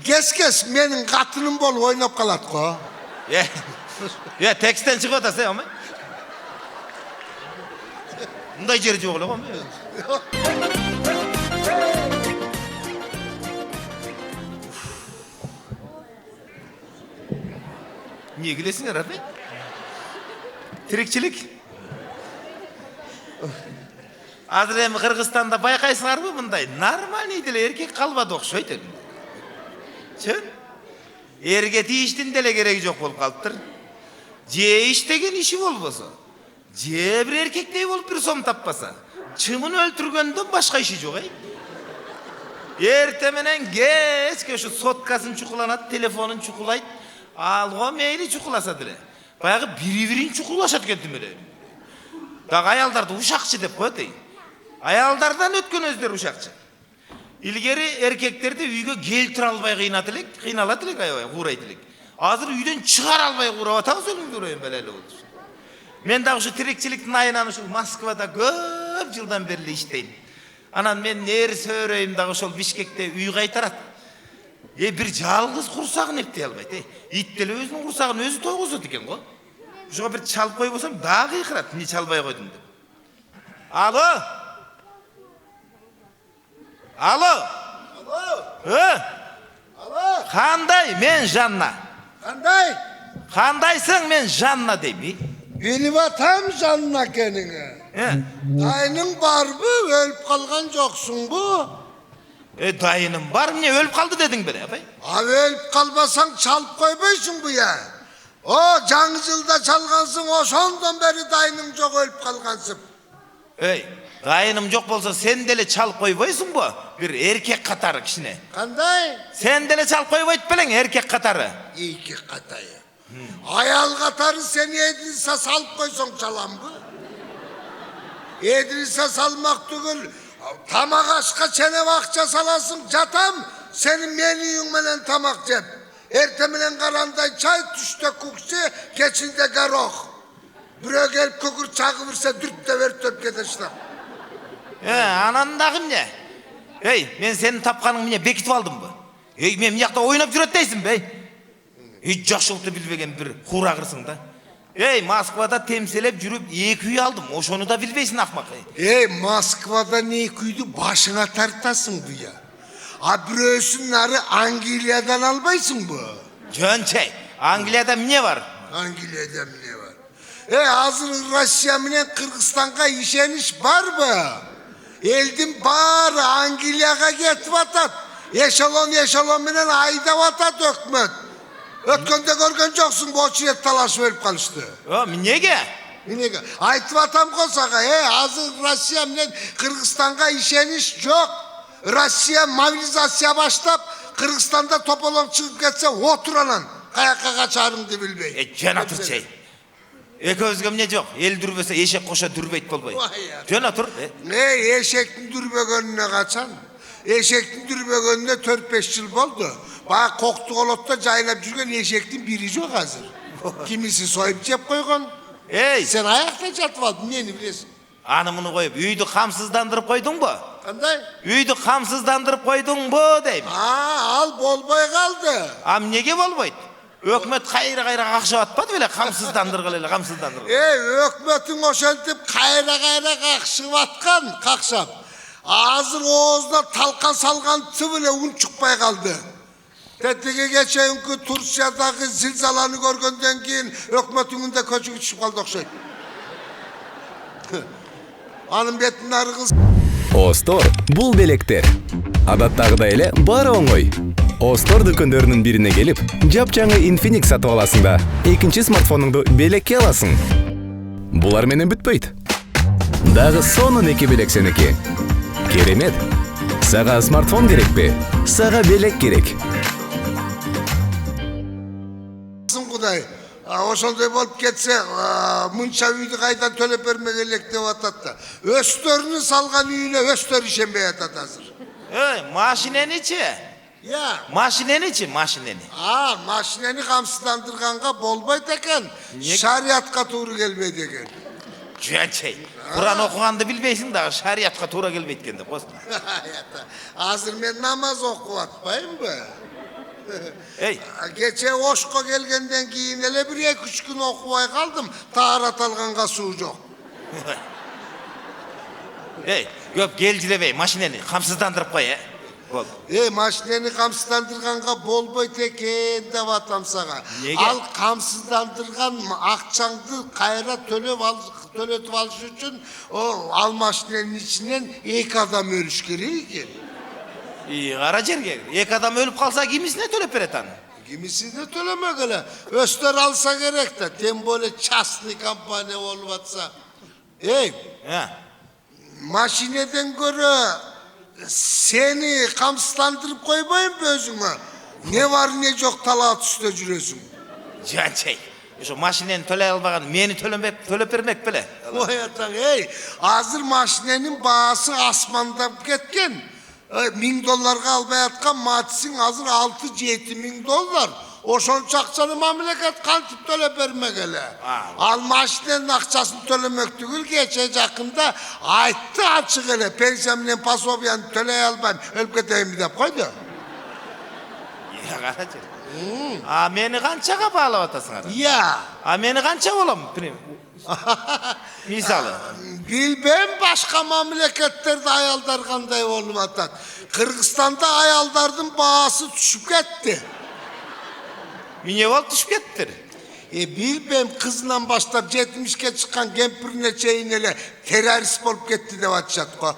Kes menin katınım bol oynap kalat ko. Ya teksten çıkıyor da sen ama. Bunday jeri jok эле го. Niye gülesiniz abi? Tirikçilik. Azыр эми Кыргызстанда байкайсыңарбы мындай нормальный деле эркек калбады окшойт эле. Чын? Эрге тийиштин деле кереги жок болуп калыптыр. Же иштеген иши болбосо, же бир эркектей болуп бир сом таппаса, чымын өлтүргөндөн башка иши жок, Эрте менен кечке ушу соткасын чукуланат, телефонун чукулайт, алго мейли чукуласа деле. Баягы бири-бирин чукулашат экен эле. Дагы аялдарды ушакчы деп коет. Аялдардан өткөн өздөрү ушакчы. Илгери эркектерди үйгө келтире албай кыйналат элек аябай, куурайт элек. Азыр үйдөн чыгара албай курап атабыз өлүңдүрөйүн белели болду. Мен дагы ушу тирикчиликтин айынан ушу Москвада көп жылдан бери иштейм. Анан мен нерсе өрөйүм дагы ошол Бишкекте үй кайтарат. Бир жалгыз курсагын эптей албайт, Ит деле өзүнүн курсагын өзү тойгузот экен го. Ушуга бир чалып койбосом дагы кыйкырат, эмне чалбай койдуң деп. Алло. Кандай? Мен Жанна. Кандайсың? Мен Жанна дейм. Bilip atam Жанна кениңе. Дайының барбы, өлүп калган жоксуң бу? Дайыным бар, эмне өлүп калды дедиң беле, апай? Өлүп калбасаң чалып койбойсуң бу я. О, жаңы жылда чалгансың, ошондон бери дайының жок өлүп калгансып. Дайыным жок болсо сен деле чалып койбойсуң бу? Бир эркек катары кишине. Кандай? Сен деле чалып койбойт белең эркек катары. Эркек катары. Аял катары сен эдилсе салып койсоң чаламбы? Эдилсе салмак түгүл, тамак ашка ченеп акча саласың, жатам, сенин менин үйүң менен тамак жеп. Эрте менен карандай чай, түштө кукче, кечинде горох. Бирөө келип көкүр чагып берсе дүрттө өртөп кетештап. Анан дагы эмне? Мен сенин тапканың эмне бекитип алдымбы? Мен мыякта ойноп жүрөт дейсиңби? Жакшылыкты билбеген бир курагырсың да. Москвада темселеп жүрүп 2 үй алдым. Ошону да билбейсиң акмак. Москвадан 2 үйдү башыңа тартасың бу я. А бирөөсүн ары Англиядан албайсың бу? Жөнчөй, Англияда эмне бар? Англияда эмне бар? Азыр Россия менен Кыргызстанга ишениш барбы? Элдин баары Англияга кетип атат. Эшелон менен айдап атат өкмөт. Өткөндө көргөн жоксуң, бу очерет талашып өлүп калышты. Эмнеге? Айтып атам го сага, азыр Россия менен Кыргызстанга ишениш жок. Россия мобилизация баштап, Кыргызстанда тополоң чыгып кетсе, отур анан. Каяка качарыңды билбей. Жөн отурчай. Экөөбүзгө эмне жок? Эл дүрбөсө эшек кошо дүрбейт болбойт. Жөн отур. Эшектин дүрбөгөнүнө качан? Эшектин дүрбөгөнүнө 4-5 жыл болду. Баа Коктуголотто жайлап жүргөн эшектин бири жок азыр. Кимиси союп жеп койгон. Сен аякта жатып алдың, эмнени билесиң? Аны муну коюп, үйдү камсыздандырып койдуңбу? Кандай? Үйдү камсыздандырып койдуңбу дейм. Ал болбой калды. Эмнеге болбойт? Өкмөт кайра какшап атпады беле, камсыздандыргыла эле, камсыздандыргыла. Өкмөтүң ошентип кайра какшып аткан, какшап. Азыр оозуна талкан салган эле үн чыкпай калды. Тетиги кечеинки Турциядагы зилзаланы көргөндөн кийин өкмөтүңүндө көчүгү түшүп калды окшойт. Анын бетин аргыз. Остор бул белектер. Адаттагыдай эле баары оңой. Остор дүкөндөрүнүн бирине келип, жапжаңы Infinix сатып аласың да, экинчи смартфонуңду белекке аласың. Булар менен бүтпөйт. Дагы сонун 2 белек сеники. Керемет. Сага смартфон керекпи? Сага белек керек. Кудай, ошондой болуп кетсе, мынча үйдү кайдан төлөп бермек элек деп атат да. Өстөрүнүн салган үйүнө өстөр ишенбей атат азыр. Машинени-чи? Машинени-чи, машинени? Машинени камсыздандырганга болбойт экен. Шариатка туура келбейт экен. Жөнчөй. Куран окуганды билбейсиң дагы шариатка туура келбейт экен деп койсуң. Азыр мен намаз окуп атпаймынбы? Ey, Geçe Oşko gelgenden keyin ele bir 2-3 gün okubay kaldım. Taharat alganга suu yok. ey, köp gelcilebey, maşineni kamsыздандырып koy, Bol. Maşineni kamsыздандырганга болбойт экен деп атам сага. Неге? Al kamsыздандырган акчаңды кайра төлөтүп алыш үчүн ал машиненин ичинен 2 адам өлүш керек экен. Кара жерге, 2 адам өлүп калса кимисине төлөп берет аны? Кимисине төлөмөк эле. Өстөр алса керек да, тем более частный компания болуп атса. Машинеден көрө seni kamsыздандырып койбоймбу өзүңө? Не бар не жок талаа түстө жүрөсүң. Жанчай, ошо машинени төлөй албаган мени төлөп бермек беле? Ой атаң, азыр машиненин баасы асмандап кеткен. $1000 албай аткан матисиң азыр $6-7 Ошончо акчаны мамлекет кантип төлөп бермек эле. Ал машиненин акчасын төлөмөк түгүл кече жакында айтты ачык эле, пенсия менен пособияны төлөй албайм, өлүп кетейинби деп койду. Кара жер. Мени канчага баалап атасың? Мени канча болом? Мисалы. Билбем башка мамлекеттерде аялдар кандай болуп атат. Кыргызстанда аялдардын баасы түшүп кетти. Эмне болуп түшүп кеттир? Билбем, кызынан баштап 70ке чыккан кемпирине чейин эле террорист болуп кетти деп атышат го.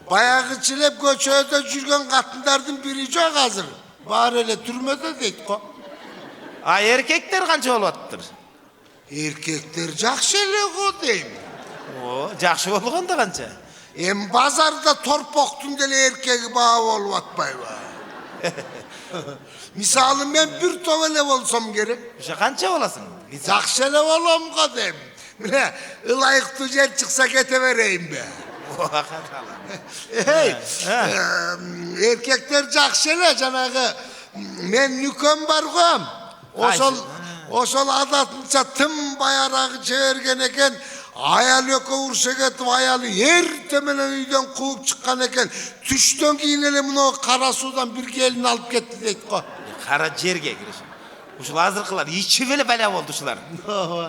Баягычылеп көчөдө жүргөн катындардын бири жок азыр. Баары эле түрмөдө дейт го. Эркектер канча болуп аттыр? Эркектер жакшы эле го дейм. Жакшы болгондо канча? Базарда торпоктун деле эркеги баа болуп атпайбы? Мисалы мен бир топ эле болсом керек. Ошо канча боласың? Жакшы эле болом го дейм. Мына ылайыктуу жер чыкса кете берейинби? Эркектер жакшы эле, жанагы мен нүкөм бар го. Ошол адатынча тым баярагы жиберген экен. Аял экөө уруша кетип, аялы эрте менен үйдөн кууп чыккан экен. Түштөн кийин эле мына кара суудан бир келин алып кетти дейт го. Кара жерге кириш. Ушул азыркылар ичип эле бала болду ушулар.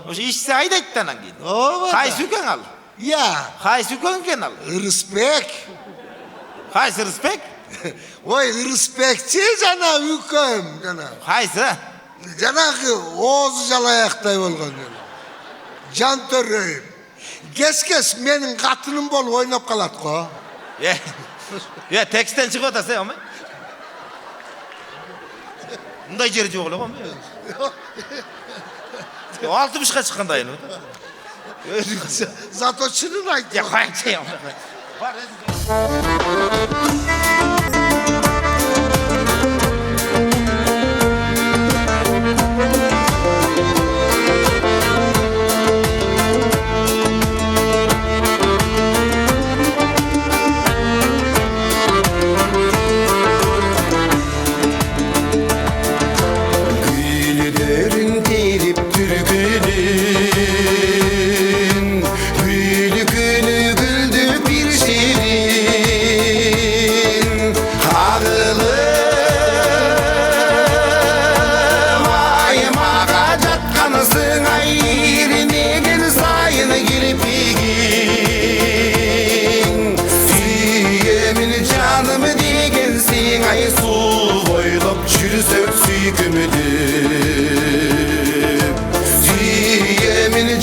Ошо ичсе айдайт да анан кийин. Кайсы үкөң ал? Кайсы үкөң экен ал? Ырысбек. Кайсы Ырысбек? Ой, Ырысбекчи жана үкөм жана. Кайсы? Жанагы оозу жалаяктай болгон. Жантөрөйүм. Кес менин катыным болуп ойноп калат го. Текстен чыгып атасың, ама. Мындай жери жок эле го. 60ка чыккандай эле. Зато чынын айтты. Кайчы.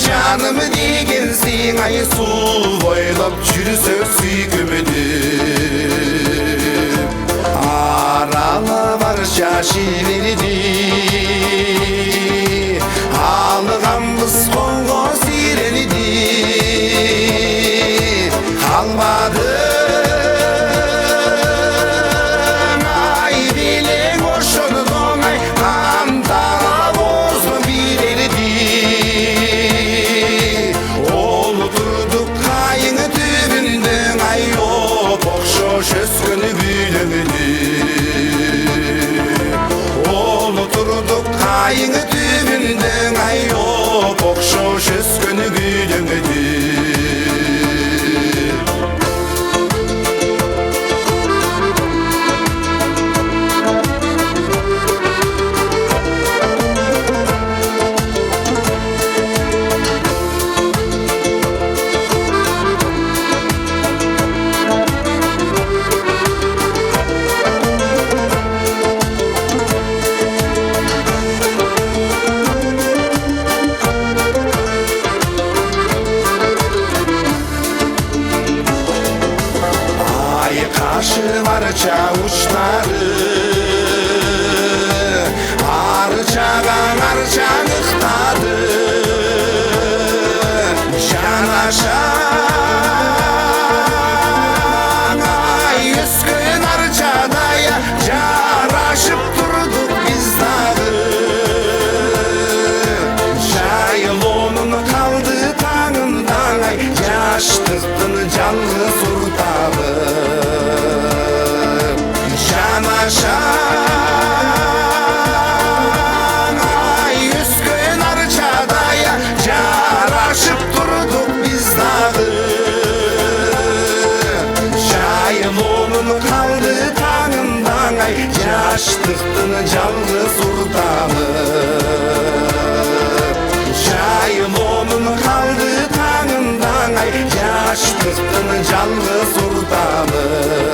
Canımı digensin ay su boylap çürüsök süykümüdüm Aralı var şaşiverdi Alığanbız kongo sirelidi Kalmadı ay bilen oşunu donay Kantana bozma birelidi Şöskünü büyülümünü Oğlu arça uçları Arçagan arçan ıhtadı Şanaşan ay üskün arçadaya Jaraşıp durduk biz dağı Şayılonun kaldı tanından ay Yaştıktın canlı surtağı Şanaşan ay üskün arçadaya Jaraşıp durduk biz dağı Şayılonun kaldı tanından ay Yaştıktın canlı surtağı Şayılonun kaldı tanından ay Yaştıktın canlı surtağı